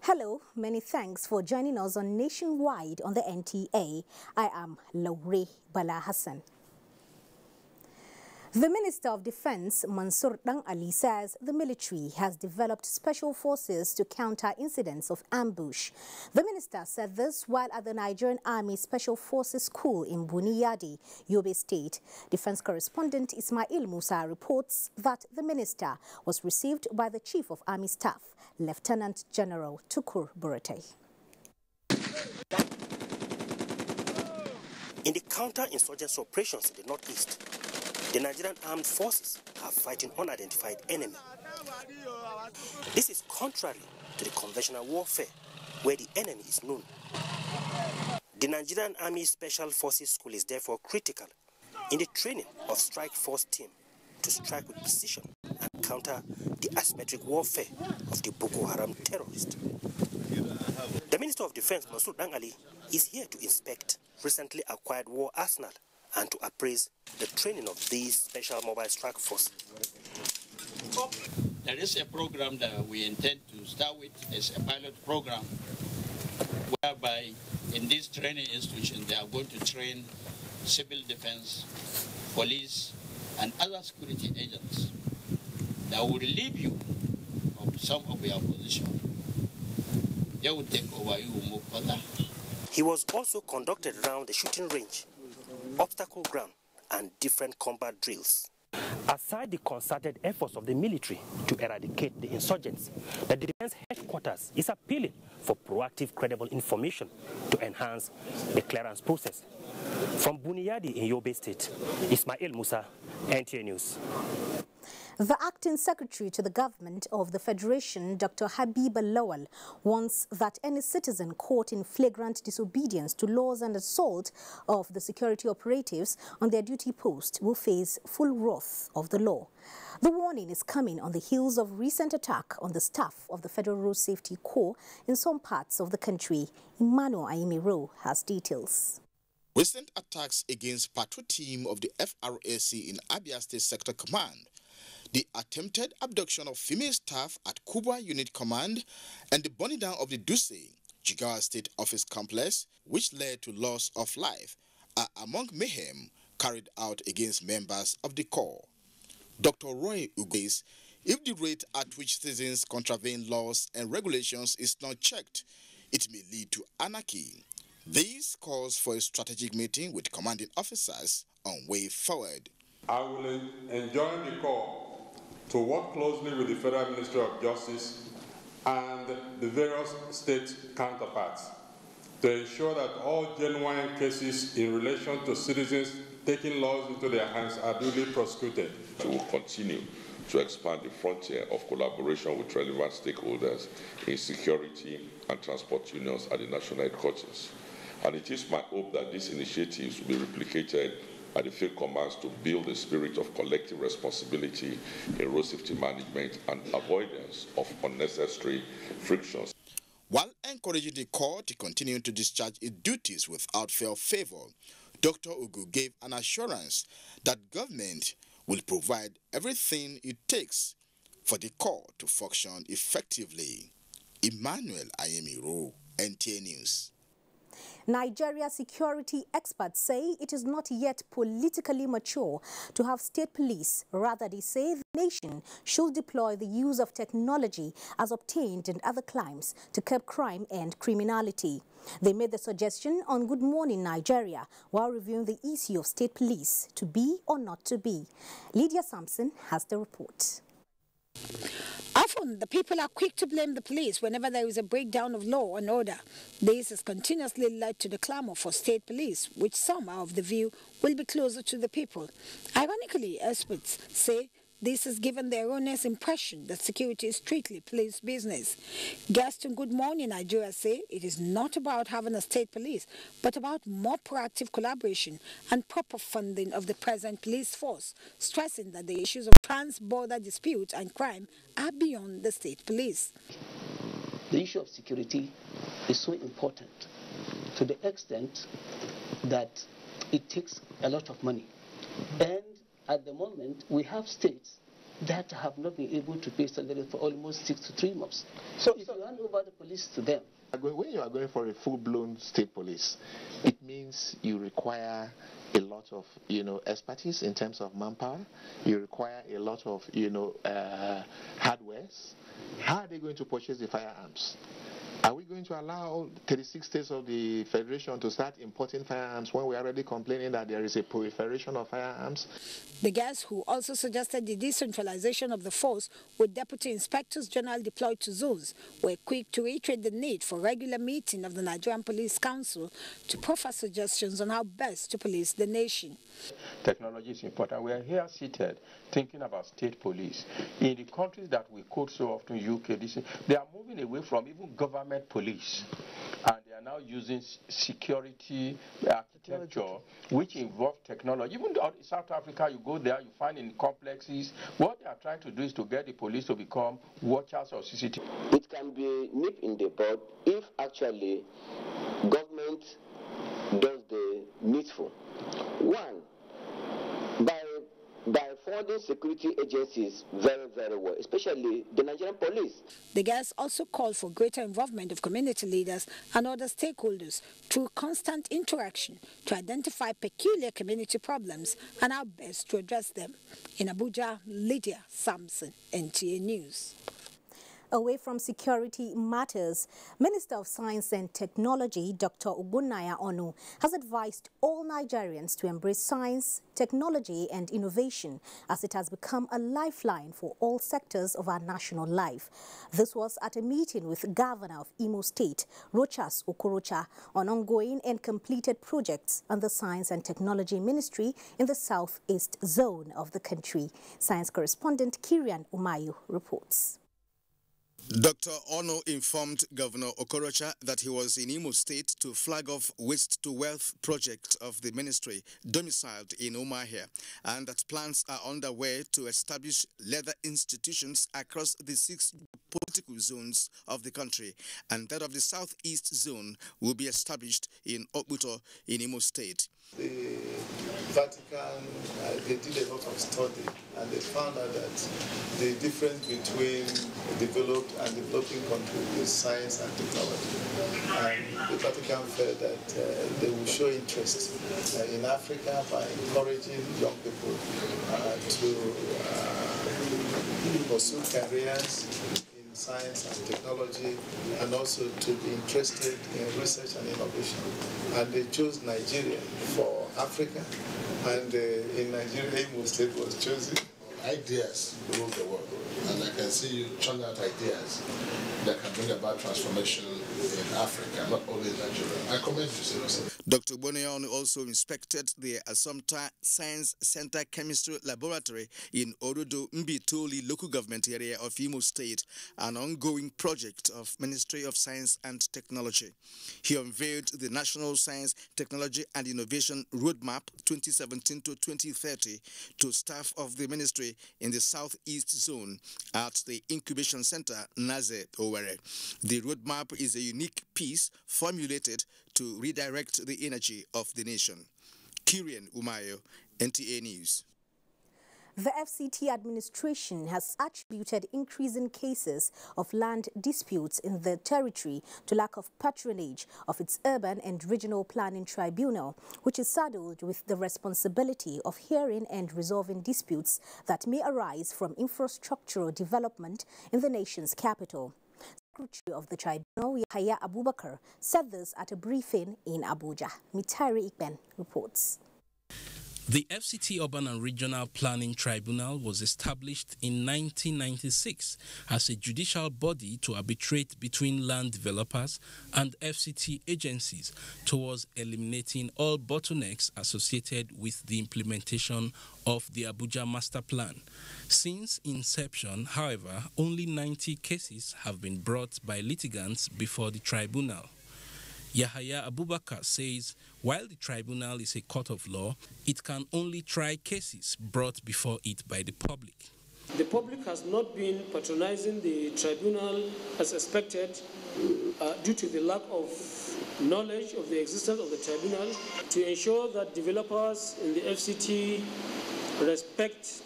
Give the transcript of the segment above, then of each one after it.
Hello, many thanks for joining us on Nationwide on the NTA. I am Laure Bala Hassan. The Minister of Defense, Mansour Dang Ali, says the military has developed special forces to counter incidents of ambush. The minister said this while at the Nigerian Army Special Forces School in Buniyadi, Yobe State. Defense correspondent Ismail Musa reports that the minister was received by the Chief of Army Staff, Lieutenant General Tukur Buratai. In the counter-insurgency operations in the northeast, the Nigerian armed forces are fighting unidentified enemy. This is contrary to the conventional warfare, where the enemy is known. The Nigerian Army Special Forces School is therefore critical in the training of strike force team to strike with precision and counter the asymmetric warfare of the Boko Haram terrorists. The Minister of Defense, Mansour Dang Ali, is here to inspect recently acquired war arsenal and to appraise the training of these special mobile strike force. There is a program that we intend to start with as a pilot program, whereby in this training institution they are going to train civil defense, police, and other security agents that will relieve you of some of your position. They will take over, you will move further. He was also conducted around the shooting range, obstacle ground, and different combat drills. Aside the concerted efforts of the military to eradicate the insurgents, the defense headquarters is appealing for proactive, credible information to enhance the clearance process. From Buniyadi in Yobe State, Ismail Musa, NTA News. The acting secretary to the government of the Federation, Dr. Habiba Lawal, wants that any citizen caught in flagrant disobedience to laws and assault of the security operatives on their duty post will face full wrath of the law. The warning is coming on the heels of recent attack on the staff of the Federal Road Safety Corps in some parts of the country. Emmanuel Aimiro has details. Recent attacks against patrol team of the FRAC in Abia State Sector Command, the attempted abduction of female staff at Kubwa Unit Command, and the burning down of the Duse, Jigawa State Office Complex, which led to loss of life, are among mayhem carried out against members of the Corps. Dr. Roy Ugues, if the rate at which citizens contravene laws and regulations is not checked, it may lead to anarchy. This calls for a strategic meeting with commanding officers on way forward. I will enjoin the Corps to work closely with the Federal Ministry of Justice and the various state counterparts to ensure that all genuine cases in relation to citizens taking laws into their hands are duly prosecuted. We will continue to expand the frontier of collaboration with relevant stakeholders in security and transport unions at the national headquarters. And it is my hope that these initiatives will be replicated at the field commands to build a spirit of collective responsibility in road safety management and avoidance of unnecessary frictions. While encouraging the Corps to continue to discharge its duties without fair favor, Dr. Ugu gave an assurance that government will provide everything it takes for the Corps to function effectively. Emmanuel Ayemiro, NTA News. Nigeria security experts say it is not yet politically mature to have state police. Rather, they say the nation should deploy the use of technology as obtained in other climes to curb crime and criminality. They made the suggestion on Good Morning Nigeria while reviewing the issue of state police to be or not to be. Lydia Sampson has the report. Often, the people are quick to blame the police whenever there is a breakdown of law and order. This has continuously led to the clamor for state police, which some are of the view will be closer to the people. Ironically, experts say this has given the erroneous impression that security is strictly police business. Guests on Good Morning Nigeria say it is not about having a state police, but about more proactive collaboration and proper funding of the present police force, stressing that the issues of trans-border disputes and crime are beyond the state police. The issue of security is so important to the extent that it takes a lot of money. And at the moment, we have states that have not been able to pay salary for almost 6 to 3 months. So if you hand over the police to them, when you are going for a full-blown state police, it means you require a lot of, expertise in terms of manpower. You require a lot of, hardwares. How are they going to purchase the firearms? Are we going to allow 36 states of the Federation to start importing firearms when we are already complaining that there is a proliferation of firearms? The guests who also suggested the decentralization of the force with Deputy Inspectors General deployed to zones were quick to reiterate the need for regular meeting of the Nigerian Police Council to proffer suggestions on how best to police the nation. Technology is important. We are here seated thinking about state police. In the countries that we quote so often, UK, they are moving away from even government police. And they are now using security architecture, which involves technology. Even in South Africa, you go there, you find in complexes, what they are trying to do is to get the police to become watchers of CCTV. it can be nipped in the bud if actually government does the needful. One, by funding security agencies very, very well, especially the Nigerian police. The guests also called for greater involvement of community leaders and other stakeholders through constant interaction to identify peculiar community problems and how best to address them. In Abuja, Lydia Sampson, NTA News. Away from security matters, Minister of Science and Technology, Dr. Ogbonnaya Onu, has advised all Nigerians to embrace science, technology and innovation as it has become a lifeline for all sectors of our national life. This was at a meeting with Governor of Imo State, Rochas Okorocha, on ongoing and completed projects on the Science and Technology Ministry in the southeast zone of the country. Science correspondent Kirian Umayu reports. Dr. Ono informed Governor Okorocha that he was in Imo State to flag off Waste to Wealth project of the ministry domiciled in Umuahia, and that plans are underway to establish leather institutions across the 6 political zones of the country, and that of the southeast zone will be established in Okbuto in Imo State. The Vatican, they did a lot of study, and they found out that the difference between developed and developing countries is science and technology. And the Vatican felt that they will show interest in Africa by encouraging young people to pursue careers in science and technology, and also to be interested in research and innovation. And they chose Nigeria for Africa, and in Nigeria, Imo State was chosen. Ideas rule the world, and I can see you churn out ideas that can bring about transformation in Africa, not only in Nigeria. I commend you seriously. Dr. Ogbonnaya also inspected the Assumpta Science Center Chemistry Laboratory in Orodo Mbitoli local government area of Imo State, an ongoing project of Ministry of Science and Technology. He unveiled the National Science, Technology and Innovation Roadmap 2017 to 2030 to staff of the ministry in the southeast zone at the Incubation Center, Naze, Owerri. The roadmap is a unique piece formulated to redirect the energy of the nation. Kirian Umayo, NTA News. The FCT administration has attributed increasing cases of land disputes in the territory to lack of patronage of its urban and regional planning tribunal, which is saddled with the responsibility of hearing and resolving disputes that may arise from infrastructural development in the nation's capital. Secretary of the tribunal, Yahya Abubakar, said this at a briefing in Abuja. Mitari Ikben reports. The FCT Urban and Regional Planning Tribunal was established in 1996 as a judicial body to arbitrate between land developers and FCT agencies towards eliminating all bottlenecks associated with the implementation of the Abuja Master Plan. Since inception, however, only 90 cases have been brought by litigants before the tribunal. Yahaya Abubakar says while the tribunal is a court of law, it can only try cases brought before it by the public. The public has not been patronizing the tribunal as expected due to the lack of knowledge of the existence of the tribunal to ensure that developers in the FCT respect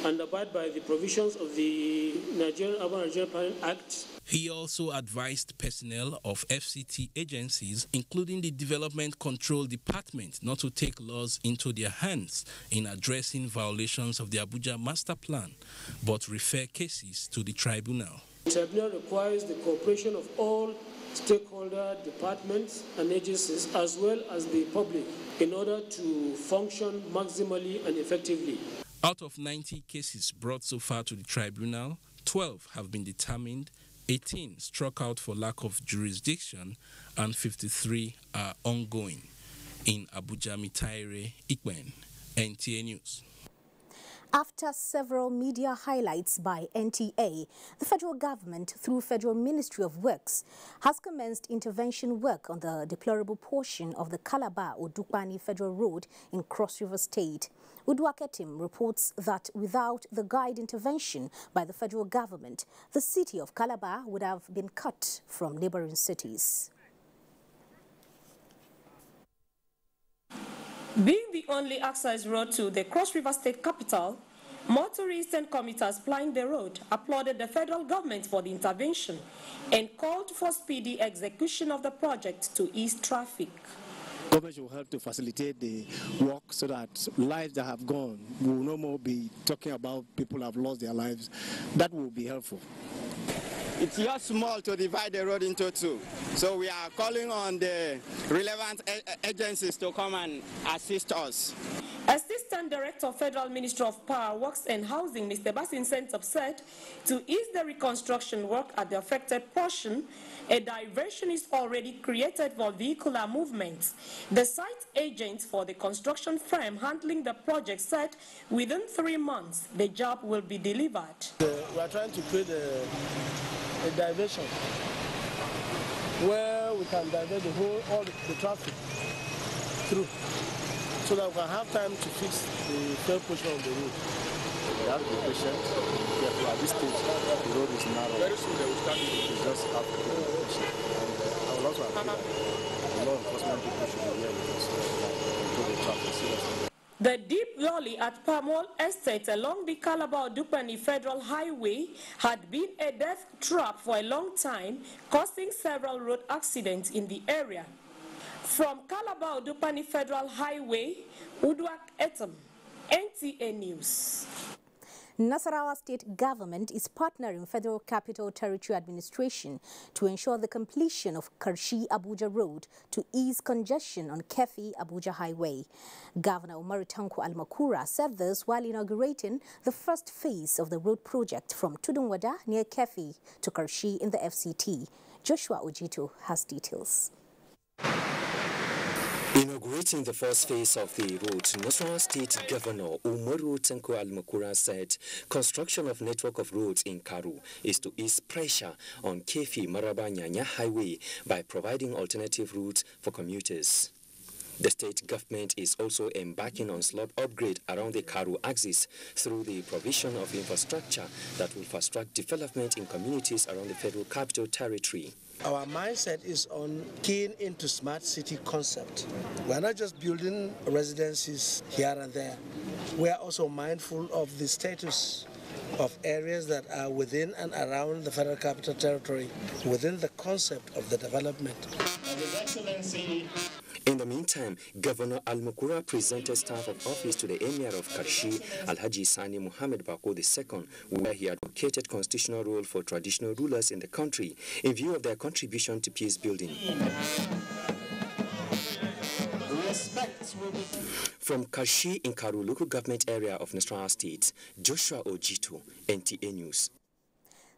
and abide by the provisions of the Nigerian Urban and Regional Planning Act. He also advised personnel of FCT agencies, including the Development Control Department, not to take laws into their hands in addressing violations of the Abuja Master Plan, but refer cases to the tribunal. The tribunal requires the cooperation of all stakeholder departments and agencies as well as the public in order to function maximally and effectively. Out of 90 cases brought so far to the tribunal, 12 have been determined, 18 struck out for lack of jurisdiction, and 53 are ongoing. In Abuja, Mitaire Ikwen, NTA News. After several media highlights by NTA, the federal government, through Federal Ministry of Works, has commenced intervention work on the deplorable portion of the Calabar-Odukpani Federal Road in Cross River State. Uduaketim reports that without the guide intervention by the federal government, the city of Calabar would have been cut from neighboring cities. Being the only access road to the Cross River State capital, motorists and commuters plying the road applauded the federal government for the intervention and called for speedy execution of the project to ease traffic. Government will help to facilitate the work so that lives that have gone will no more be talking about people have lost their lives. That will be helpful. It's just small to divide the road into two. So we are calling on the relevant agencies to come and assist us. Assistant Director of Federal Ministry of Power, Works and Housing, Mr. Basin Sentop, said to ease the reconstruction work at the affected portion, a diversion is already created for vehicular movements. The site agent for the construction firm handling the project said within 3 months the job will be delivered. We are trying to create a diversion where we can divert all the traffic through, so that we can have time to fix the third portion of the road. We have to be patient. At this stage, the road is narrow. Very soon they will start to just have to be patient. And I will also appeal that the law enforcement people should be here with us to control the traffic seriously. The deep gully at Palmol Estate along the Calabar-Odukpani Federal Highway had been a death trap for a long time, causing several road accidents in the area. From Calabar-Odukpani Federal Highway, Uduak Etam, NTA News. Nasarawa State Government is partnering Federal Capital Territory Administration to ensure the completion of Karshi-Abuja Road to ease congestion on Kefi-Abuja Highway. Governor Umaru Tanko Almakura said this while inaugurating the first phase of the road project from Tudunwada near Kefi to Karshi in the FCT. Joshua Ojito has details. Inaugurating the first phase of the road, Nasarawa State Governor Umaru Tanko Almakura said construction of network of roads in Karu is to ease pressure on Kefi-Maraba-Nyanya Highway by providing alternative routes for commuters. The state government is also embarking on slope upgrade around the Karu axis through the provision of infrastructure that will fast-track development in communities around the Federal Capital Territory. Our mindset is on keying into smart city concept. We're not just building residences here and there. We are also mindful of the status of areas that are within and around the Federal Capital Territory, within the concept of the development. His Excellency. In the meantime, Governor Almakura presented staff of office to the Emir of Karshi, Alhaji Sani Muhammad Bako II, where he advocated constitutional role for traditional rulers in the country in view of their contribution to peace building. From Kashi in Karu local government area of Nasarawa State, Joshua Ojito, NTA News.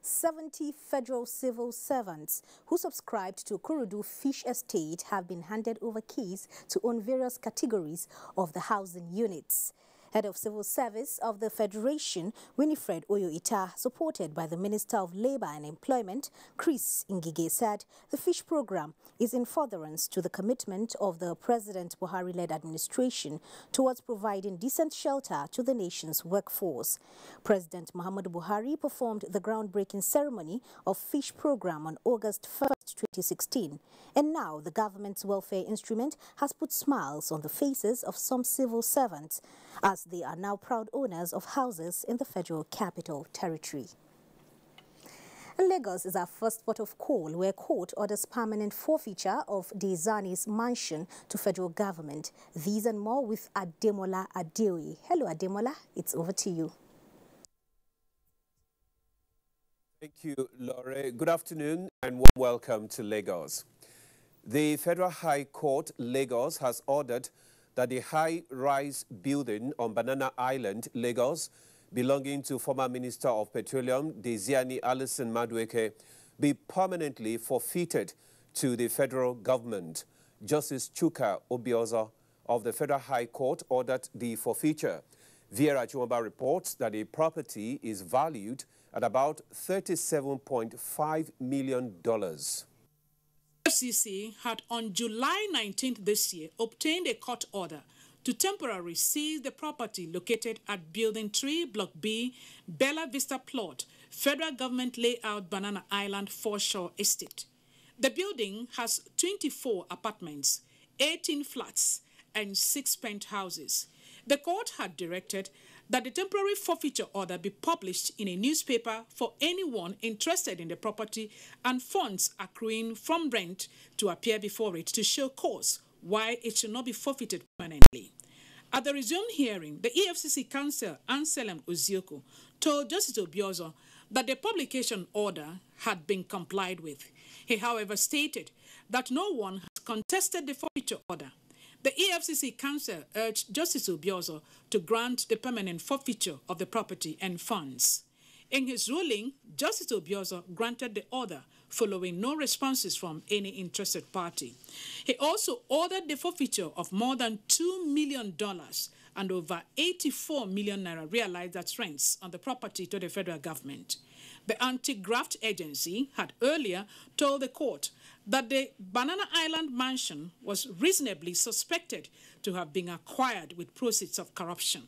70 federal civil servants who subscribed to Kurudu Fish Estate have been handed over keys to own various categories of the housing units. Head of Civil Service of the Federation, Winifred Oyoita, supported by the Minister of Labour and Employment, Chris Ngige, said the fish program is in furtherance to the commitment of the President Buhari-led administration towards providing decent shelter to the nation's workforce. President Muhammadu Buhari performed the groundbreaking ceremony of fish program on August 1st, 2016. And now the government's welfare instrument has put smiles on the faces of some civil servants, as they are now proud owners of houses in the Federal Capital Territory. Lagos is our first port of call, where court orders permanent forfeiture of Dezani's mansion to federal government. These and more with Ademola Adeoye. Hello, Ademola. It's over to you. Thank you, Laure. Good afternoon and welcome to Lagos. The Federal High Court, Lagos, has ordered that the high-rise building on Banana Island, Lagos, belonging to former Minister of Petroleum, Desiani Alison Madueke, be permanently forfeited to the federal government. Justice Chuka Obiozo of the Federal High Court ordered the forfeiture. Viera Chumba reports that the property is valued at about $37.5 million. FCC had on July 19th this year obtained a court order to temporarily seize the property located at Building 3, Block B, Bella Vista Plot, Federal Government Layout, Banana Island Foreshore Estate. The building has 24 apartments, 18 flats, and 6 penthouses. The court had directed that the temporary forfeiture order be published in a newspaper for anyone interested in the property and funds accruing from rent to appear before it to show cause why it should not be forfeited permanently. At the resumed hearing, the EFCC counsel Anselm Ozioko told Justice Obiozo that the publication order had been complied with. He, however, stated that no one has contested the forfeiture order. The EFCC counsel urged Justice Obiozo to grant the permanent forfeiture of the property and funds. In his ruling, Justice Obiozo granted the order following no responses from any interested party. He also ordered the forfeiture of more than $2 million and over 84 million naira realized as rents on the property to the federal government. The anti-graft agency had earlier told the court that the Banana Island mansion was reasonably suspected to have been acquired with proceeds of corruption.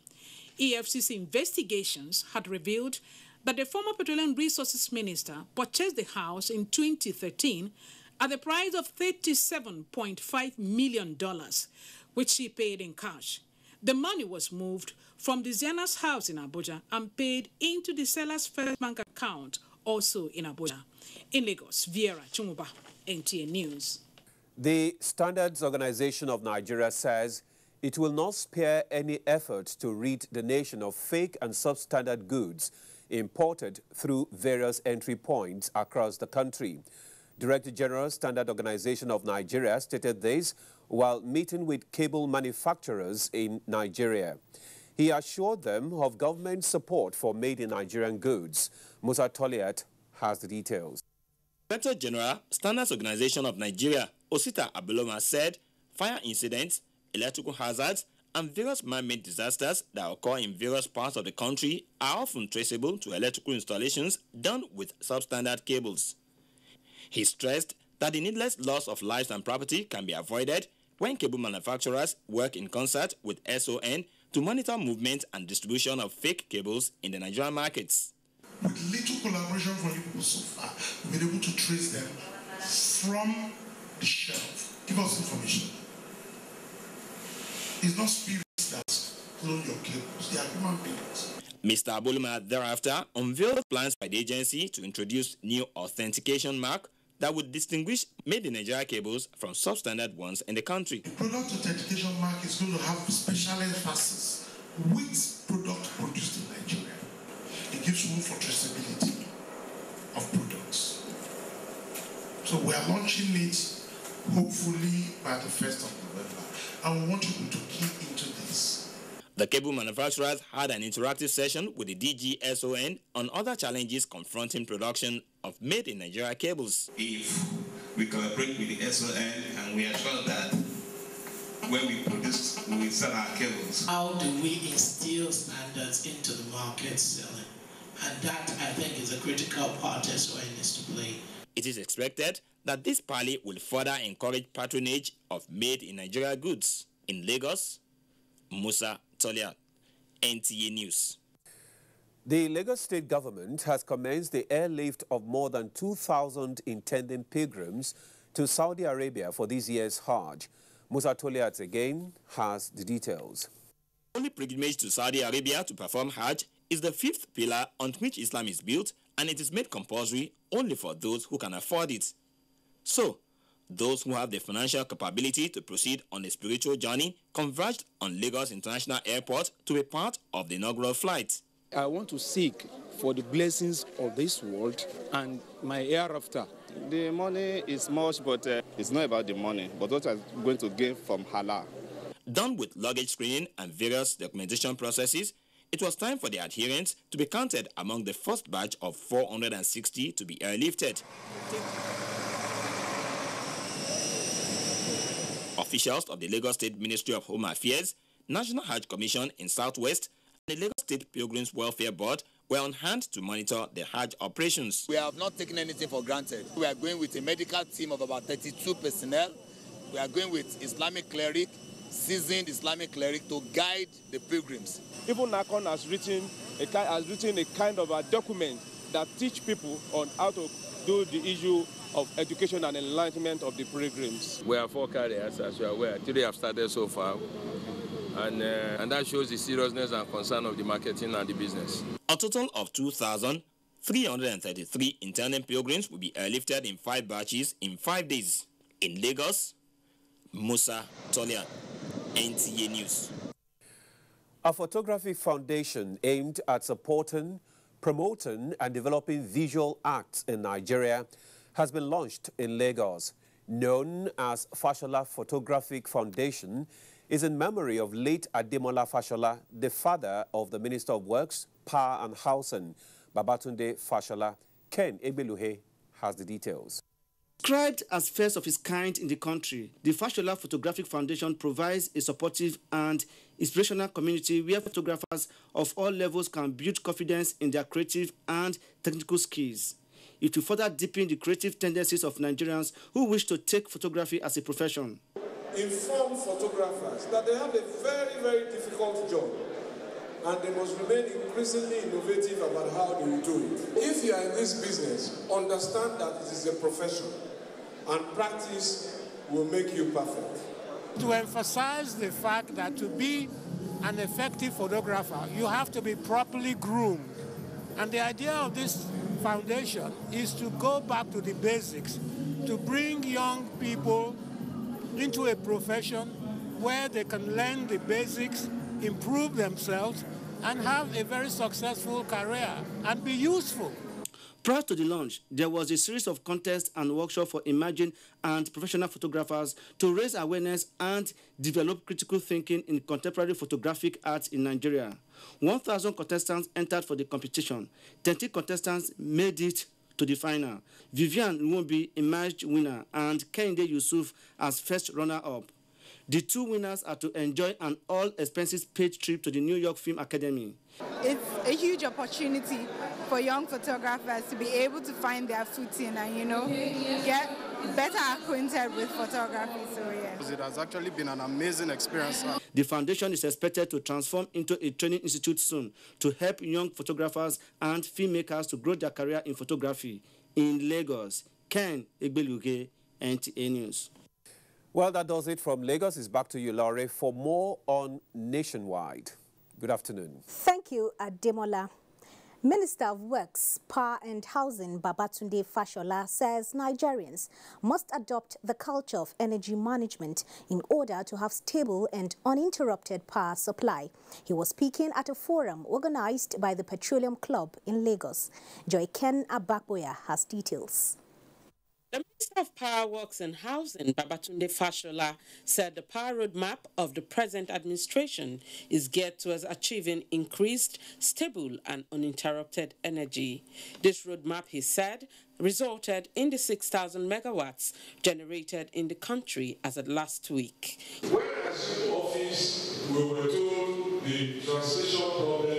EFCC investigations had revealed that the former Petroleum Resources Minister purchased the house in 2013 at the price of $37.5 million, which she paid in cash. The money was moved from Desiana's house in Abuja and paid into the seller's first bank account, also in Abuja. In Lagos, Viera Chumuba, NTA News. The Standards Organization of Nigeria says it will not spare any effort to rid the nation of fake and substandard goods imported through various entry points across the country. Director General, Standard Organization of Nigeria, stated this while meeting with cable manufacturers in Nigeria. He assured them of government support for made-in-Nigerian goods. Musa Toliat has the details. Director General, Standards Organization of Nigeria, Osita Abeloma, said fire incidents, electrical hazards, and various man-made disasters that occur in various parts of the country are often traceable to electrical installations done with substandard cables. He stressed that the needless loss of lives and property can be avoided when cable manufacturers work in concert with SON to monitor movement and distribution of fake cables in the Nigerian markets. With little collaboration from you people so far, we've been able to trace them from the shelf. Give us information. It's not spirits that clone your cables, they are human beings. Mr. Aboluma thereafter unveiled plans by the agency to introduce new authentication mark that would distinguish made-in-Nigeria cables from substandard ones in the country. The product authentication mark is going to have special emphasis with product produced in Nigeria. It gives room for traceability of products. So we are launching it hopefully by the 1st of November. And we want you to key into this. The cable manufacturers had an interactive session with the DGSON on other challenges confronting production of made-in-Nigeria cables. If we collaborate with the SON and we are sure that when we produce, we will sell our cables. How do we instill standards into the market selling? And that, I think, is a critical part SON needs to play. It is expected that this parley will further encourage patronage of made-in-Nigeria goods. In Lagos, Musa Toliat, NTA News. The Lagos State government has commenced the airlift of more than 2,000 intending pilgrims to Saudi Arabia for this year's Hajj. Musa Toliat again has the details. The only pilgrimage to Saudi Arabia to perform Hajj is the fifth pillar on which Islam is built, and it is made compulsory only for those who can afford it. So, those who have the financial capability to proceed on a spiritual journey converged on Lagos International Airport to be part of the inaugural flight. I want to seek for the blessings of this world and my hereafter. The money is much, but it's not about the money, but what I'm going to gain from halal. Done with luggage screening and various documentation processes, it was time for the adherents to be counted among the first batch of 460 to be airlifted. Officials of the Lagos State Ministry of Home Affairs, National Hajj Commission in Southwest, and the Lagos State Pilgrims Welfare Board were on hand to monitor the Hajj operations. We have not taken anything for granted. We are going with a medical team of about 32 personnel. We are going with Islamic cleric, seasoned Islamic cleric to guide the pilgrims. Even NACON has written a kind of a document that teach people on how to do the issue of education and enlightenment of the pilgrims. We are 4 carriers, as you are aware. 3 have started so far, and that shows the seriousness and concern of the marketing and the business. A total of 2,333 intending pilgrims will be airlifted in 5 batches in 5 days. In Lagos, Musa Tolian, NTA News. A photography foundation aimed at supporting, promoting and developing visual arts in Nigeria has been launched in Lagos. Known as Fashola Photographic Foundation, is in memory of late Ademola Fashola, the father of the Minister of Works, Power and Housing, Babatunde Fashola. Ken Egbeluhe has the details. Described as first of its kind in the country, the Fashola Photographic Foundation provides a supportive and inspirational community where photographers of all levels can build confidence in their creative and technical skills. It will further deepen the creative tendencies of Nigerians who wish to take photography as a profession. Inform photographers that they have a very, very difficult job and they must remain increasingly innovative about how they will do it. If you are in this business, understand that it is a profession and practice will make you perfect. To emphasize the fact that to be an effective photographer, you have to be properly groomed. And the idea of this foundation is to go back to the basics, to bring young people into a profession where they can learn the basics, improve themselves, and have a very successful career and be useful. Prior to the launch, there was a series of contests and workshops for emerging and professional photographers to raise awareness and develop critical thinking in contemporary photographic arts in Nigeria. 1,000 contestants entered for the competition. 30 contestants made it to the final. Vivian Nwombi emerged winner and Kehinde Yusuf as first runner-up. The 2 winners are to enjoy an all-expenses-paid trip to the New York Film Academy. It's a huge opportunity for young photographers to be able to find their footing and, get better acquainted with photography. So, yeah. It has actually been an amazing experience. The foundation is expected to transform into a training institute soon to help young photographers and filmmakers to grow their career in photography. In Lagos, Ken Egbeluge, NTA News. Well, that does it from Lagos. It's back to you, Laurie, for more on Nationwide. Good afternoon. Thank you, Ademola. Minister of Works, Power and Housing, Babatunde Fashola, says Nigerians must adopt the culture of energy management in order to have stable and uninterrupted power supply. He was speaking at a forum organized by the Petroleum Club in Lagos. Joy Ken Abakboya has details. The Minister of Power, Works and Housing, Babatunde Fashola, said the power roadmap of the present administration is geared towards achieving increased, stable and uninterrupted energy. This roadmap, he said, resulted in the 6,000 megawatts generated in the country as of last week. When I assumed office, we were told the translation problem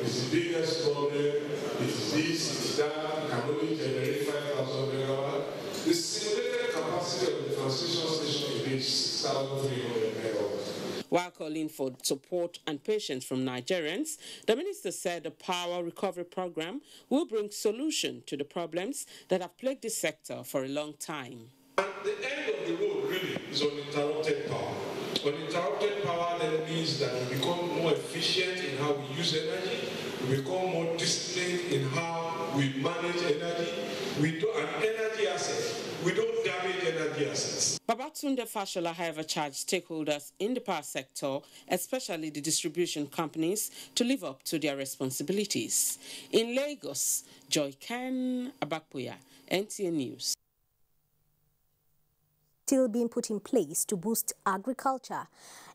is the biggest problem. It is this, it is that, can only generate 5,000 megawatts. The simulated capacity of the transmission station is 6,300 megawatts. While calling for support and patience from Nigerians, the minister said the power recovery program will bring solution to the problems that have plagued the sector for a long time. And the end of the road really is uninterrupted power. Uninterrupted power then means that we become more efficient in how we use energy, we become more disciplined in how we manage energy. We don't an energy asset. We don't damage energy assets. Babatunde Fashola, however, charged stakeholders in the power sector, especially the distribution companies, to live up to their responsibilities. In Lagos, Joy Ken Abakpuya, NTA News. Still being put in place to boost agriculture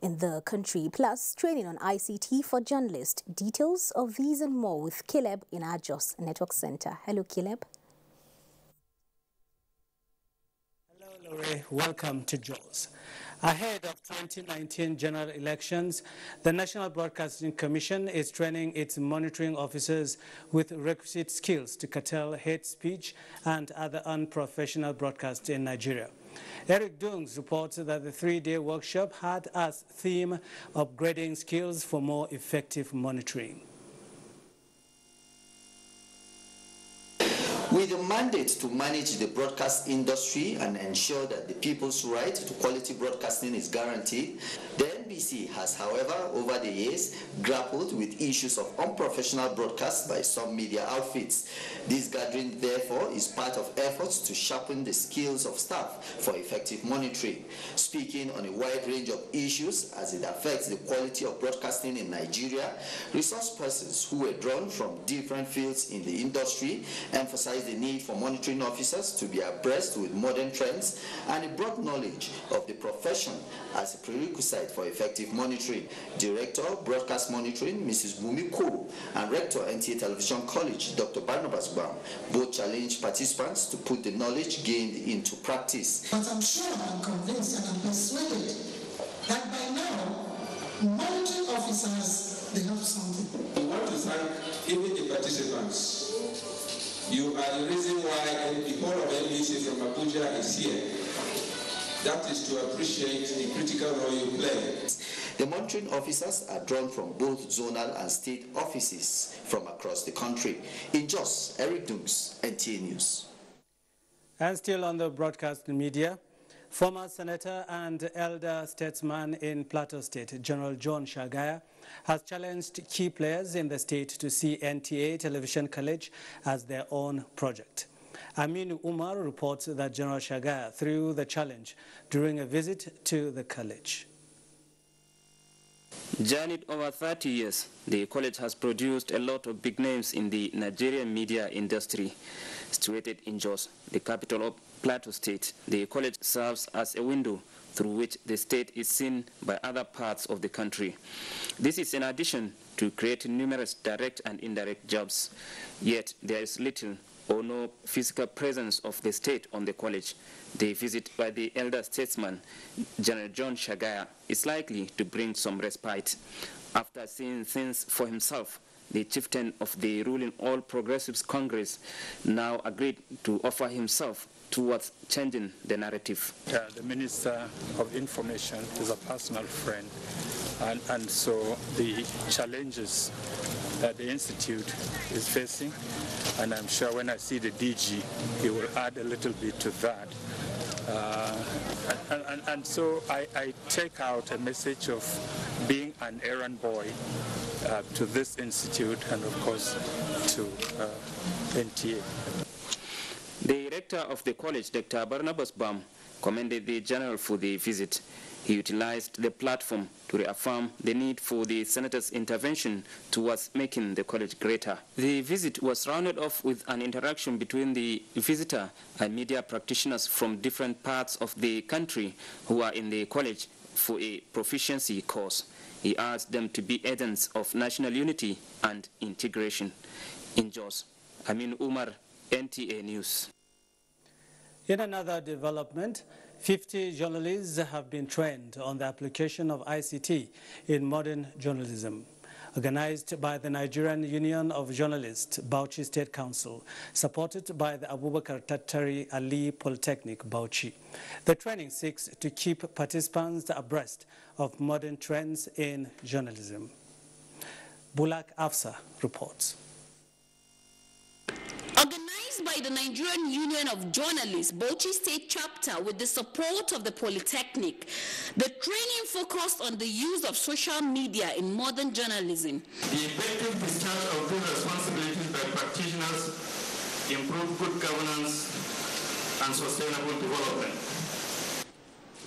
in the country, plus training on ICT for journalists. Details of these and more with Caleb in our Jos Network Center. Hello, Caleb. Hello, Lore. Welcome to Jos. Ahead of 2019 general elections, the National Broadcasting Commission is training its monitoring officers with requisite skills to curtail hate speech and other unprofessional broadcasts in Nigeria. Eric Dungs reports that the three-day workshop had as theme upgrading skills for more effective monitoring. With a mandate to manage the broadcast industry and ensure that the people's right to quality broadcasting is guaranteed, the NBC has, however, over the years, grappled with issues of unprofessional broadcasts by some media outfits. This gathering, therefore, is part of efforts to sharpen the skills of staff for effective monitoring. Speaking on a wide range of issues as it affects the quality of broadcasting in Nigeria, resource persons who were drawn from different fields in the industry emphasized the need for monitoring officers to be abreast with modern trends and a broad knowledge of the profession as a prerequisite for effective monitoring. Director, Broadcast Monitoring, Mrs. Bumi Ko, and Rector, NTA Television College, Dr. Barnabas Bam, both challenged participants to put the knowledge gained into practice. But I'm sure, I'm convinced and I'm persuaded that by now, monitoring officers, they have something. We want to thank even the participants. You are the reason why the whole of NBC from Abuja is here. That is to appreciate the critical role you play. The monitoring officers are drawn from both zonal and state offices from across the country. In Jos, Eric Dungs, NTA News. And still on the broadcast media, former senator and elder statesman in Plateau State, General John Shagaya, has challenged key players in the state to see NTA Television College as their own project. Aminu Umar reports that General Shagaya threw the challenge during a visit to the college. Journeyed over 30 years, the college has produced a lot of big names in the Nigerian media industry. Situated in Jos, the capital of Plateau State, the college serves as a window through which the state is seen by other parts of the country. This is in addition to creating numerous direct and indirect jobs. Yet there is little or no physical presence of the state on the college. The visit by the elder statesman, General John Shagaya, is likely to bring some respite. After seeing things for himself, the chieftain of the ruling All Progressives Congress now agreed to offer himself towards changing the narrative. The Minister of Information is a personal friend, and so the challenges that the Institute is facing, and I'm sure when I see the DG, he will add a little bit to that. And so I take out a message of being an errand boy to this institute and, of course, to NTA. The rector of the college, Dr. Barnabas Bam, commended the general for the visit. He utilized the platform to reaffirm the need for the senator's intervention towards making the college greater. The visit was rounded off with an interaction between the visitor and media practitioners from different parts of the country who are in the college for a proficiency course. He asked them to be agents of national unity and integration. In Jos, Amin Umar, NTA News. In another development, 50 journalists have been trained on the application of ICT in modern journalism. Organized by the Nigerian Union of Journalists, Bauchi State Council, supported by the Abubakar Tattari Ali Polytechnic, Bauchi. The training seeks to keep participants abreast of modern trends in journalism. Bulak Afsa reports. Organized by the Nigerian Union of Journalists, Bauchi State Chapter, with the support of the Polytechnic, the training focused on the use of social media in modern journalism. The effective discharge of these responsibilities by practitioners improve good governance and sustainable development.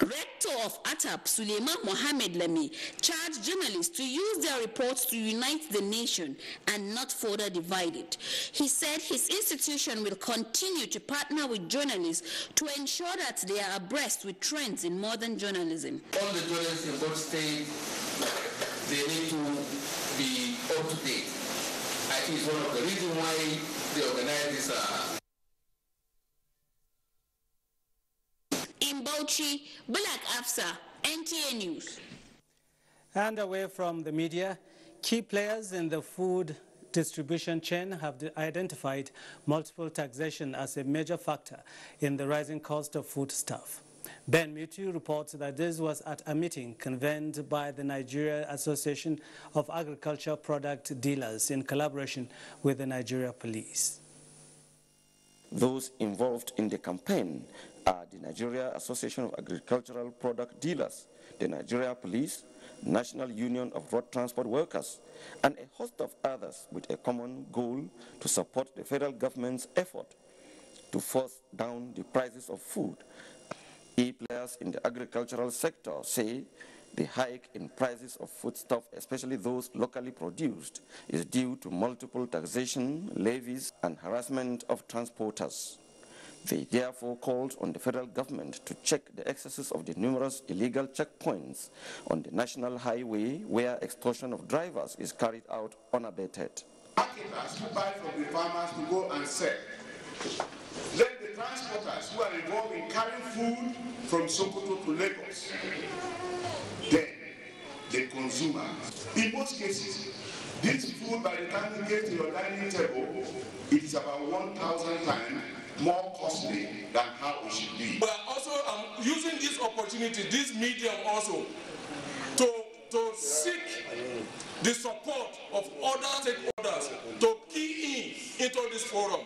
Rector of ATAP, Suleiman Mohamed Lami, charged journalists to use their reports to unite the nation and not further divide it. He said his institution will continue to partner with journalists to ensure that they are abreast with trends in modern journalism. All the journalists in both states, they need to be up to date. I think it's one of the reasons why they organize this. In Bauchi, Bulak Afsa, NTA News. And away from the media, key players in the food distribution chain have identified multiple taxation as a major factor in the rising cost of foodstuff. Ben Mutu reports that this was at a meeting convened by the Nigeria Association of Agriculture Product Dealers in collaboration with the Nigeria Police. Those involved in the campaign are the Nigeria Association of Agricultural Product Dealers, the Nigeria Police, National Union of Road Transport Workers, and a host of others with a common goal to support the federal government's effort to force down the prices of food. Key players in the agricultural sector say the hike in prices of foodstuff, especially those locally produced, is due to multiple taxation, levies, and harassment of transporters. They therefore called on the federal government to check the excesses of the numerous illegal checkpoints on the national highway where extortion of drivers is carried out unabated. Marketers who buy from the farmers to go and sell. Let the transporters who are involved in carrying food from Sokoto to Lagos. Then the consumer. In most cases, this food, by the time you get to your dining table, it is about 1,000 times more costly than how it should be. We are also using this opportunity, this medium also, to seek the support of other stakeholders to key in into this forum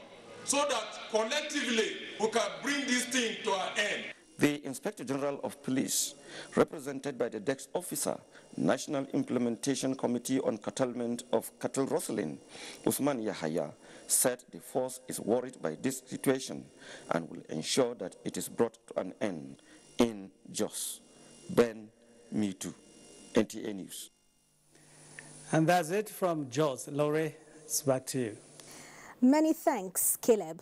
so that collectively we can bring this thing to an end. The Inspector General of Police, represented by the Desk Officer, National Implementation Committee on Curtailment of Cattle Rustling, Usman Yahaya, said the force is worried by this situation and will ensure that it is brought to an end. In Jos, Ben Mitu, NTA News. And that's it from Jos. Lore, it's back to you. Many thanks, Caleb.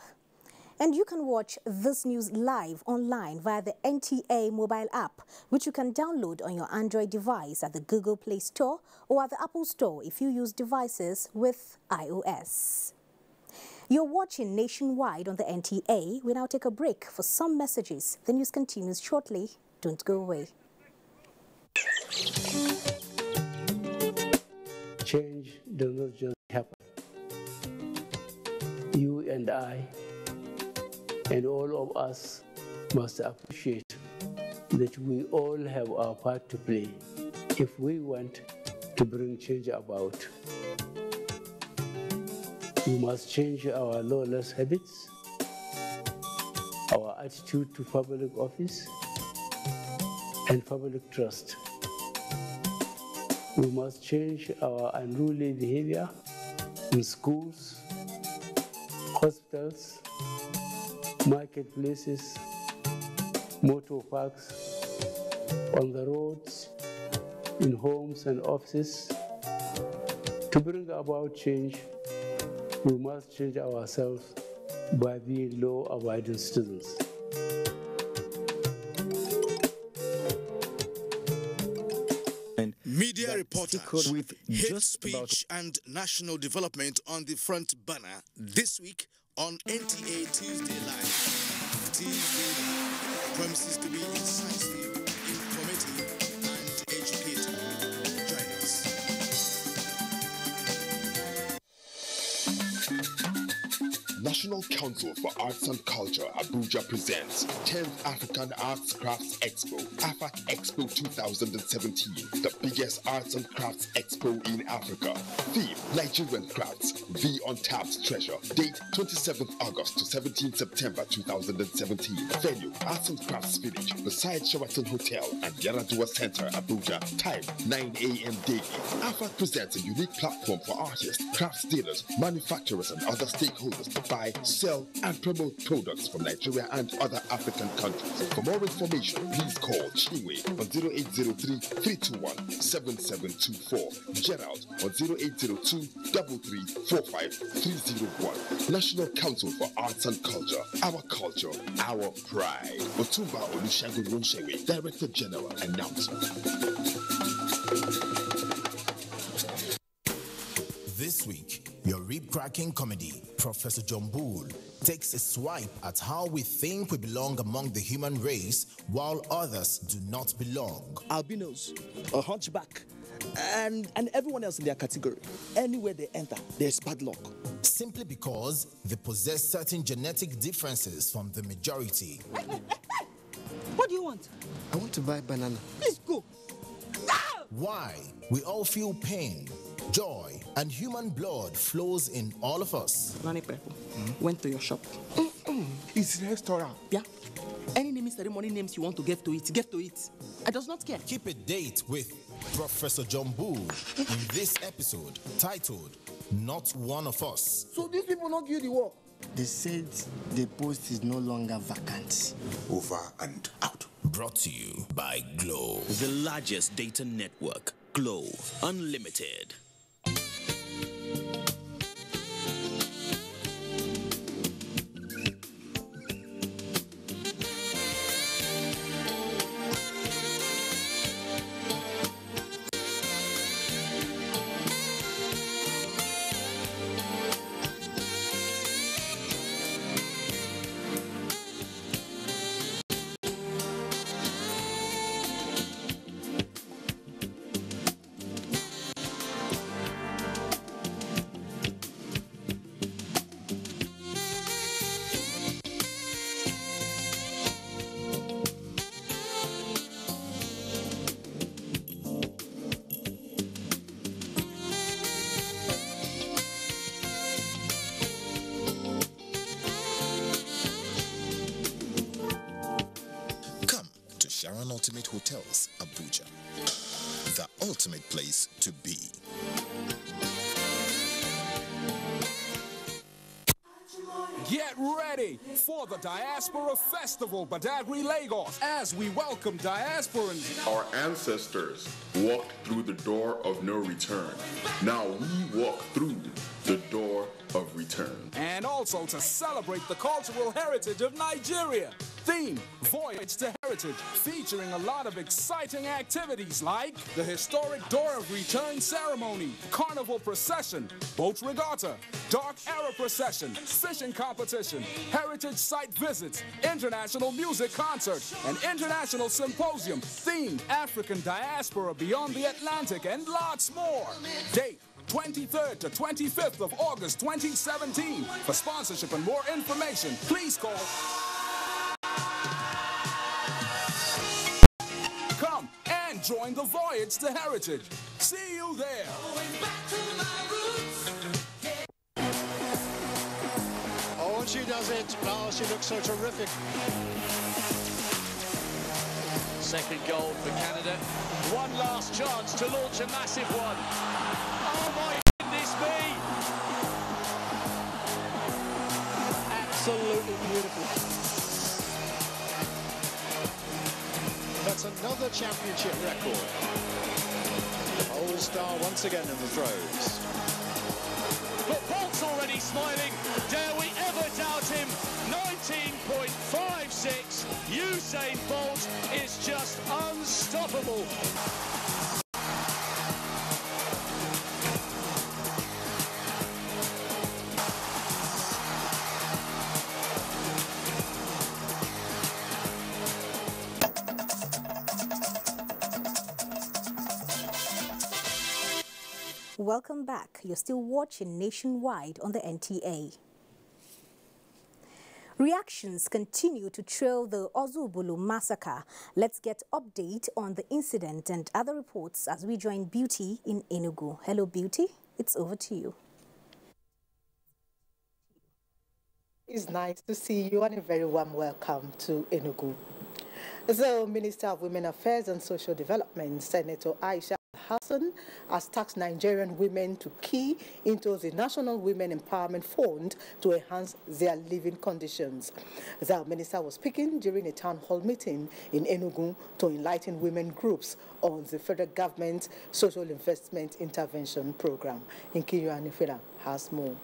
And you can watch this news live online via the NTA mobile app, which you can download on your Android device at the Google Play Store or at the Apple Store if you use devices with iOS. You're watching Nationwide on the NTA. We now take a break for some messages. The news continues shortly. Don't go away. Change does not just happen. You and I and all of us must appreciate that we all have our part to play if we want to bring change about. We must change our lawless habits, our attitude to public office, and public trust. We must change our unruly behavior in schools, hospitals, marketplaces, motor parks, on the roads, in homes and offices. To bring about change, we must change ourselves by being law-abiding citizens. Media reporters with hate speech and national development on the front burner this week on NTA Tuesday Live. Tuesday Live promises to be incisive, informative, and educative. Join us. National Council for Arts and Culture, Abuja presents 10th African Arts Crafts Expo, AFAC Expo 2017, the biggest arts and crafts expo in Africa. Theme, Nigerian crafts, the untapped treasure. Date, 27th August to 17th September 2017. Venue, Arts and Crafts Village, beside Sheraton Hotel and Yaradua Center, Abuja. Time, 9 a.m. daily. AFAC presents a unique platform for artists, crafts dealers, manufacturers, and other stakeholders to buy, sell, and promote products from Nigeria and other African countries. For more information, please call Chinwe on 0803-321-7724, Gerald on 0802-3345-301. National Council for Arts and Culture, our culture, our pride. Otumba Olusegun Wonshewe, Director General, announcer. This week, your rib-cracking comedy, Professor John Bull, takes a swipe at how we think we belong among the human race while others do not belong. Albinos, a hunchback, and everyone else in their category. Anywhere they enter, there's bad luck. Simply because they possess certain genetic differences from the majority. What do you want? I want to buy banana. Please go. Why we all feel pain, joy, and human blood flows in all of us. Nani Pepo went to your shop. It's a restaurant. Yeah. Any naming ceremony names you want to give to it, get to it. I does not care. Keep a date with Professor John Bull in this episode titled Not One of Us. So these people not give the work. They said the post is no longer vacant. Over and out. Brought to you by Glow, the largest data network. Glow Unlimited. Ultimate Hotels, Abuja, the ultimate place to be. Get ready for the Diaspora Festival, Badagry, Lagos, as we welcome diasporans. Our ancestors walked through the door of no return. Now we walk through the door of return. And also to celebrate the cultural heritage of Nigeria. Theme, Voyage to Heritage, featuring a lot of exciting activities like the historic Door of Return ceremony, carnival procession, boat regatta, dark era procession, fishing competition, heritage site visits, international music concert, and international symposium themed African diaspora beyond the Atlantic, and lots more. Date, 23rd to 25th of August 2017. For sponsorship and more information, please call. Come and join the Voyage to Heritage. See you there. Oh, and she does it. Oh, she looks so terrific. Second goal for Canada. One last chance to launch a massive one. Oh my goodness me! Absolutely beautiful. That's That's another championship record. All-star once again in the throws. But Bolt's already smiling. Dare we ever doubt him? 19.56. Usain Bolt is just unstoppable. Welcome back. You're still watching Nationwide on the NTA. Reactions continue to trail the Ozubulu massacre. Let's get update on the incident and other reports as we join Beauty in Enugu. Hello, Beauty. It's over to you. It's nice to see you and a very warm welcome to Enugu. The Minister of Women Affairs and Social Development, Senator Aisha Hassan, has tasked Nigerian women to key into the National Women Empowerment Fund to enhance their living conditions. The minister was speaking during a town hall meeting in Enugu to enlighten women groups on the federal government social investment intervention program. Nkiru Anifela has more.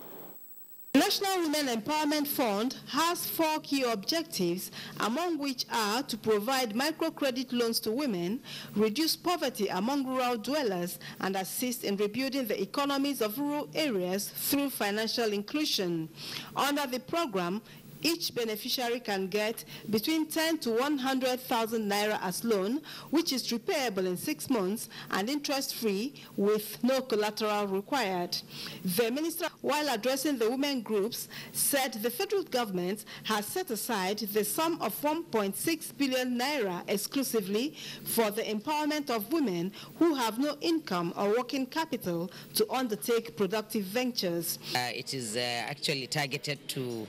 The National Women Empowerment Fund has 4 key objectives, among which are to provide microcredit loans to women, reduce poverty among rural dwellers, and assist in rebuilding the economies of rural areas through financial inclusion. Under the program, each beneficiary can get between 10 to 100,000 naira as loan, which is repayable in 6 months and interest-free with no collateral required. The minister, while addressing the women groups, said the federal government has set aside the sum of 1.6 billion naira exclusively for the empowerment of women who have no income or working capital to undertake productive ventures. It is actually targeted to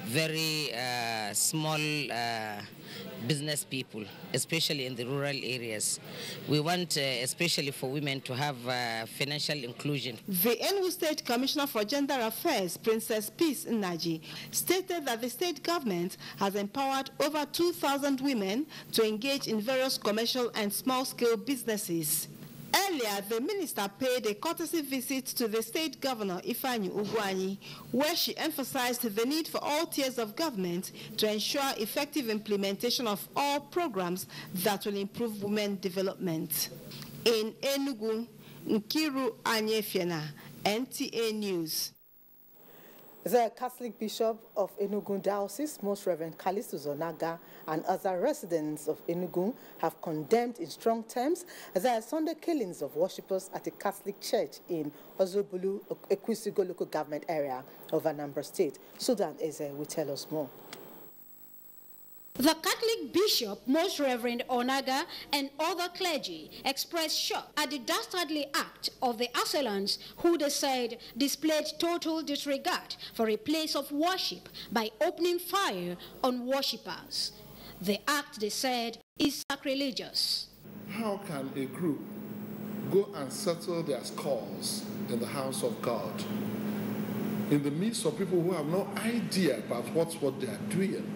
very small business people, especially in the rural areas. We want, especially for women, to have financial inclusion. The Enugu State Commissioner for Gender Affairs, Princess Peace Nnaji, stated that the state government has empowered over 2,000 women to engage in various commercial and small-scale businesses. Earlier, the minister paid a courtesy visit to the state governor, Ifeanyi Ugwuanyi, where she emphasized the need for all tiers of government to ensure effective implementation of all programs that will improve women development. In Enugu, Nkiru Anyefiena, NTA News. The Catholic Bishop of Enugu Diocese, Most Reverend Callistus Onaga, and other residents of Enugu have condemned in strong terms the Sunday killings of worshippers at a Catholic church in Ozubulu, Ekwisigo local government area of Anambra State. Sudan Eze will tell us more. The Catholic Bishop, Most Reverend Onaga, and other clergy expressed shock at the dastardly act of the assailants who they said displayed total disregard for a place of worship by opening fire on worshippers. The act, they said, is sacrilegious. How can a group go and settle their scores in the house of God in the midst of people who have no idea about what they are doing,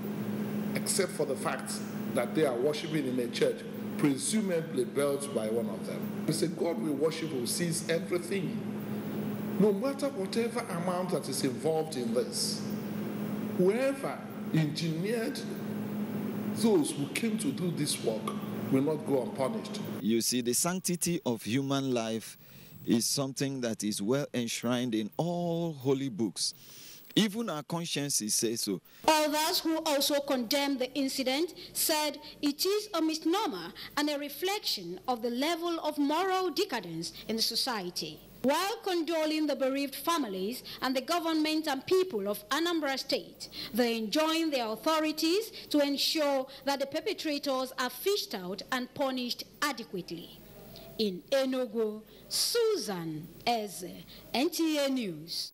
except for the fact that they are worshiping in a church, presumably built by one of them? We say God we worship who sees everything. No matter whatever amount that is involved in this, whoever engineered those who came to do this work will not go unpunished. You see, the sanctity of human life is something that is well enshrined in all holy books. Even our consciences say so. Others who also condemned the incident said it is a misnomer and a reflection of the level of moral decadence in the society. While condoling the bereaved families and the government and people of Anambra State, they enjoin their authorities to ensure that the perpetrators are fished out and punished adequately. In Enugu, Susan Eze, NTA News.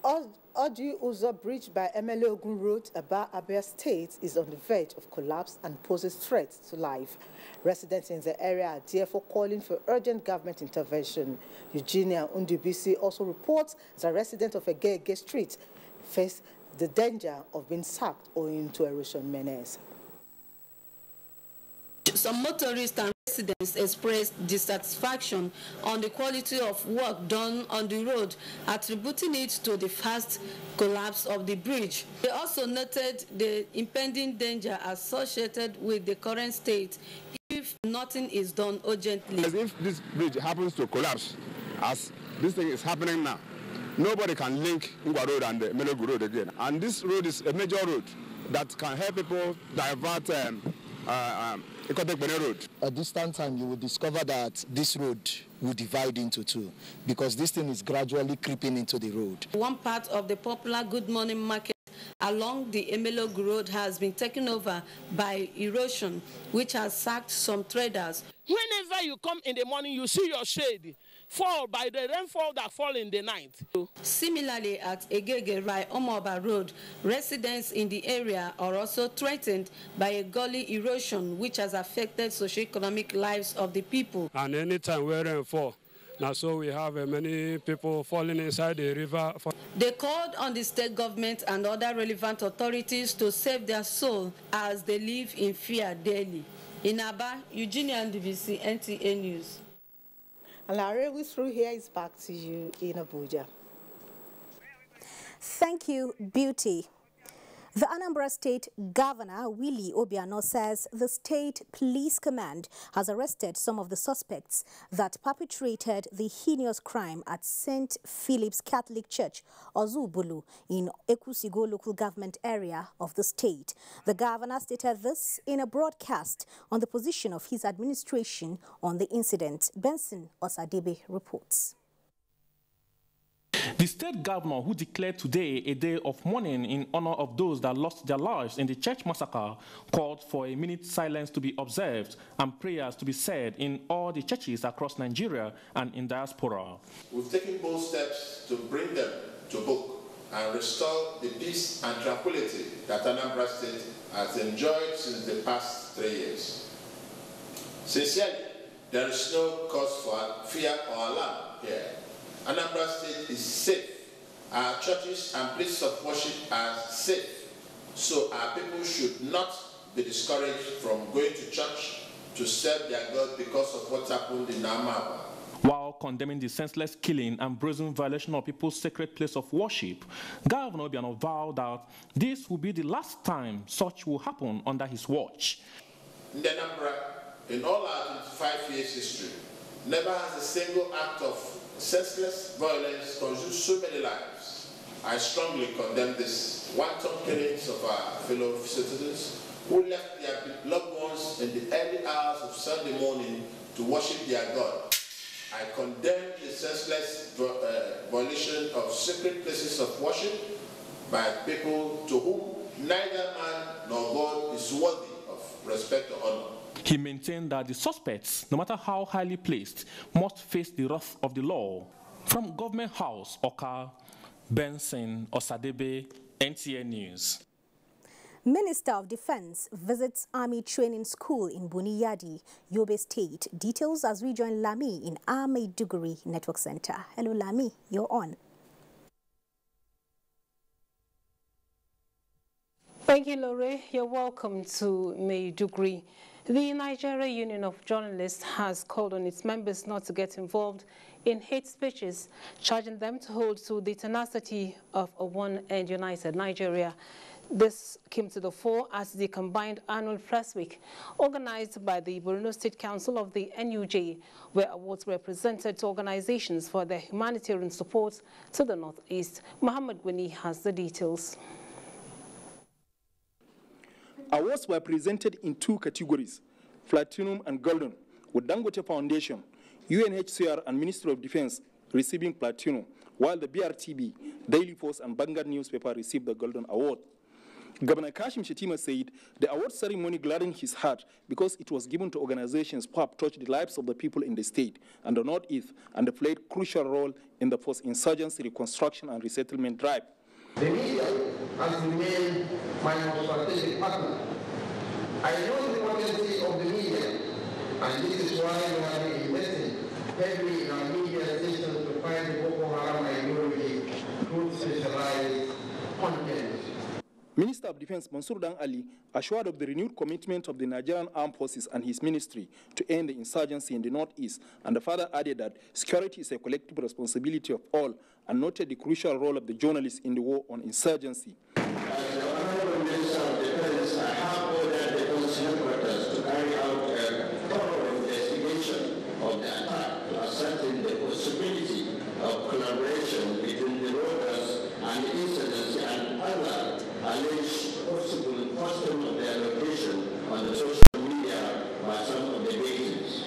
Oji Uzo Bridge by Emele Ogun Road, Abia State, is on the verge of collapse and poses threats to life. Residents in the area are therefore calling for urgent government intervention. Eugenia Undubisi also reports that residents of Egege Street face the danger of being sacked owing to erosion menace. Some motorists and residents expressed dissatisfaction on the quality of work done on the road, attributing it to the fast collapse of the bridge. They also noted the impending danger associated with the current state if nothing is done urgently. As if this bridge happens to collapse, as this thing is happening now, nobody can link Ngwa Road and the Melogu Road again. And this road is a major road that can help people divert Road. At distant time, you will discover that this road will divide into two because this thing is gradually creeping into the road. One part of the popular Good Morning Market along the Emelogu Road has been taken over by erosion, which has sacked some traders. Whenever you come in the morning, you see your shade fall by the rainfall that fall in the night. Similarly, at Egege by Omoba Road, residents in the area are also threatened by a gully erosion, which has affected socio-economic lives of the people. And anytime we rainfall, now so we have many people falling inside the river. They called on the state government and other relevant authorities to save their soul as they live in fear daily. In Aba, Eugenia and DVC, NTA News. And Larry, we through here is back to you in Abuja. Thank you, Beauty. The Anambra State Governor, Willie Obiano, says the State Police Command has arrested some of the suspects that perpetrated the heinous crime at St. Philip's Catholic Church, Ozubulu, in Ekusigo local government area of the state. The governor stated this in a broadcast on the position of his administration on the incident. Benson Osadebe reports. The state governor, who declared today a day of mourning in honor of those that lost their lives in the church massacre, called for a minute silence to be observed and prayers to be said in all the churches across Nigeria and in diaspora. We've taken bold steps to bring them to book and restore the peace and tranquility that Anambra State has enjoyed since the past 3 years. Sincerely, there is no cause for fear or alarm here. Anambra State is safe. Our churches and places of worship are safe. So our people should not be discouraged from going to church to serve their God because of what happened in Amaba. While condemning the senseless killing and brazen violation of people's sacred place of worship, Governor Obiano vowed that this will be the last time such will happen under his watch. In Anambra, in all our 25 years history, never has a single act of senseless violence consumed so many lives. I strongly condemn this wanton killings of our fellow citizens who left their loved ones in the early hours of Sunday morning to worship their God. I condemn the senseless violation of sacred places of worship by people to whom neither man nor God is worthy of respect or honor. He maintained that the suspects, no matter how highly placed, must face the wrath of the law. From Government House, Oka, Benson Osadebe, NTA News. Minister of Defense visits Army Training School in Buniyadi, Yobe State. Details as we join Lami in our Maiduguri Network Center. Hello, Lami, you're on. Thank you, Lore. You're welcome to Maiduguri. The Nigerian Union of Journalists has called on its members not to get involved in hate speeches, charging them to hold to the tenacity of a one and united Nigeria. This came to the fore at the combined annual press week organized by the Borno State Council of the NUJ, where awards were presented to organizations for their humanitarian support to the Northeast. Muhammad Gwini has the details. Awards were presented in two categories, Platinum and Golden, with Dangote Foundation, UNHCR and Ministry of Defense receiving Platinum, while the BRTB, Daily Force and Vanguard newspaper received the Golden Award. Governor Kashim Shettima said the award ceremony gladdened his heart because it was given to organizations who have touched the lives of the people in the state and the Northeast and played a crucial role in the post-insurgency reconstruction and resettlement drive. The media has remained my most strategic partner. I know the potency of the media, and this is why we have been investing heavily in our media stations to find the Boko Haram ideology through specialized content. Minister of Defense Mansour Dan Ali assured of the renewed commitment of the Nigerian Armed Forces and his ministry to end the insurgency in the northeast, and further added that security is a collective responsibility of all, and noted the crucial role of the journalists in the war on insurgency. As the Honorable Minister of Defense, I have ordered the Constitutional Headquarters to carry out a thorough investigation of the attack to ascertain the possibility of collaboration between the rovers and the insurgency and other alleged possible custom of their location on the social media by some of the victims.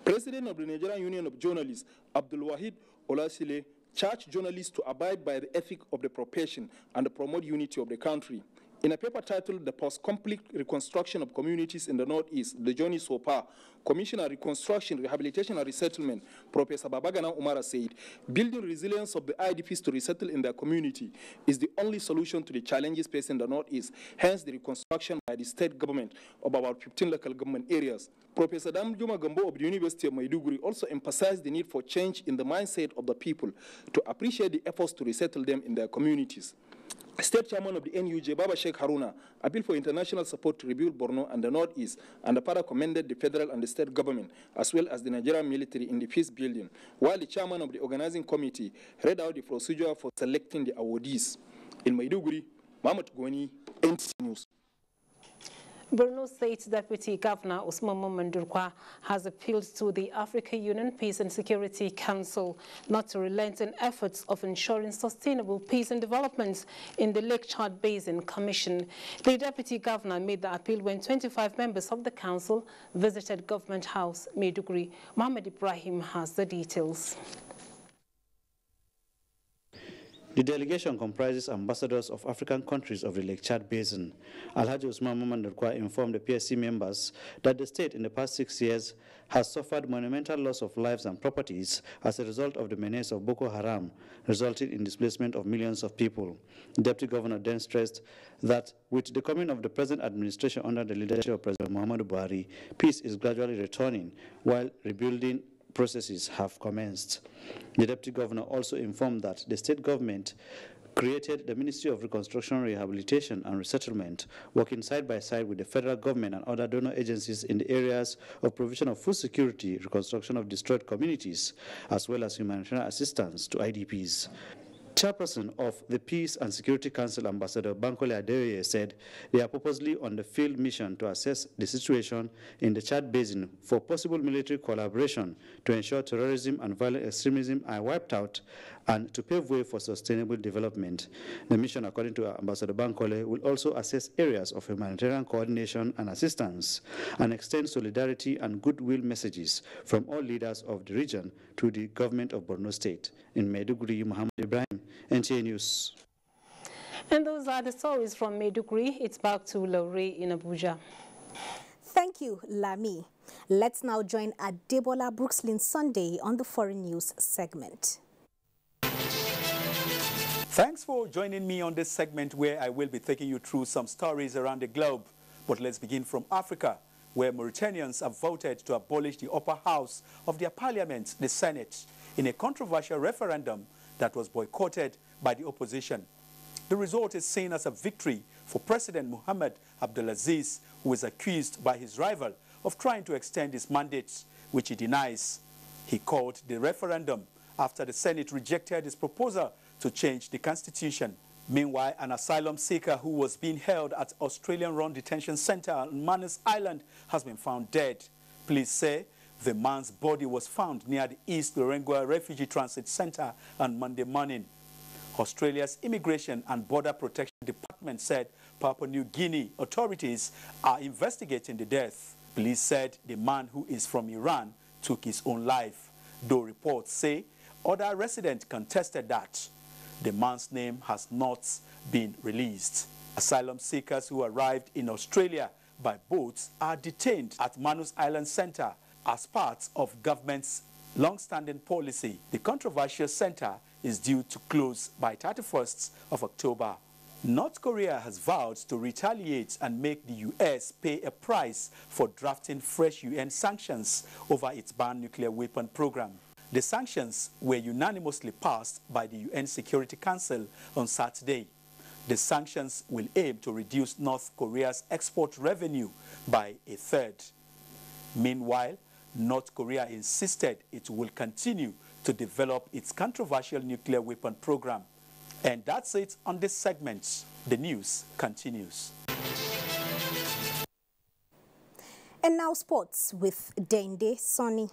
President of the Nigerian Union of Journalists, Abdul Wahid Olasile, charged journalists to abide by the ethic of the profession and promote unity of the country. In a paper titled The Post-Conflict Reconstruction of Communities in the Northeast, The Journey So Far, Commissioner Reconstruction, Rehabilitation and Resettlement, Professor Babagana Umara said, building resilience of the IDPs to resettle in their community is the only solution to the challenges facing the Northeast, hence the reconstruction by the state government of about 15 local government areas. Professor Damjuma Gambo of the University of Maiduguri also emphasized the need for change in the mindset of the people to appreciate the efforts to resettle them in their communities. State Chairman of the NUJ, Baba Sheikh Haruna, appealed for international support to rebuild Borno and the Northeast, and the father commended the federal and the state government, as well as the Nigerian military in the peace building, while the chairman of the organizing committee read out the procedure for selecting the awardees. In Maiduguri, Mahmoud Goni, NTC News. Borno State Deputy Governor Usman Mamandurkwa has appealed to the Africa Union Peace and Security Council not to relent in efforts of ensuring sustainable peace and development in the Lake Chad Basin Commission. The Deputy Governor made the appeal when 25 members of the council visited Government House, Maiduguri. Mohammed Ibrahim has the details. The delegation comprises ambassadors of African countries of the Lake Chad Basin. Alhaji Usman Mamandurkwa informed the PSC members that the state in the past 6 years has suffered monumental loss of lives and properties as a result of the menace of Boko Haram, resulting in displacement of millions of people. The Deputy Governor then stressed that with the coming of the present administration under the leadership of President Muhammadu Buhari, peace is gradually returning while rebuilding processes have commenced. The Deputy Governor also informed that the state government created the Ministry of Reconstruction, Rehabilitation and Resettlement, working side by side with the federal government and other donor agencies in the areas of provision of food security, reconstruction of destroyed communities, as well as humanitarian assistance to IDPs. Chairperson of the Peace and Security Council, Ambassador Bankole Adeoye, said they are purposely on the field mission to assess the situation in the Chad Basin for possible military collaboration to ensure terrorism and violent extremism are wiped out and to pave way for sustainable development. The mission, according to Ambassador Bankole, will also assess areas of humanitarian coordination and assistance and extend solidarity and goodwill messages from all leaders of the region to the government of Borno State. In Maiduguri, Muhammad Ibrahim, NTA News. And those are the stories from Maiduguri. It's back to Laure in Abuja. Thank you, Lami. Let's now join Adebola Brookslyn Sunday on the Foreign News segment. Thanks for joining me on this segment where I will be taking you through some stories around the globe. But let's begin from Africa, where Mauritanians have voted to abolish the upper house of their parliament, the Senate, in a controversial referendum that was boycotted by the opposition. The result is seen as a victory for President Mohamed Abdelaziz, who is accused by his rival of trying to extend his mandate, which he denies. He called the referendum after the Senate rejected his proposal to change the constitution. Meanwhile, an asylum seeker who was being held at Australian-run detention center on Manus Island has been found dead. Police say the man's body was found near the East Lorengua Refugee Transit Center on Monday morning. Australia's Immigration and Border Protection Department said Papua New Guinea authorities are investigating the death. Police said the man, who is from Iran, took his own life, though reports say other residents contested that. The man's name has not been released. Asylum seekers who arrived in Australia by boats are detained at Manus Island Center as part of government's long-standing policy. The controversial center is due to close by 31st of October. North Korea has vowed to retaliate and make the U.S. pay a price for drafting fresh UN sanctions over its banned nuclear weapon program. The sanctions were unanimously passed by the UN Security Council on Saturday. The sanctions will aim to reduce North Korea's export revenue by a third. Meanwhile, North Korea insisted it will continue to develop its controversial nuclear weapon program. And that's it on this segment. The news continues. And now sports with Dende Sonny.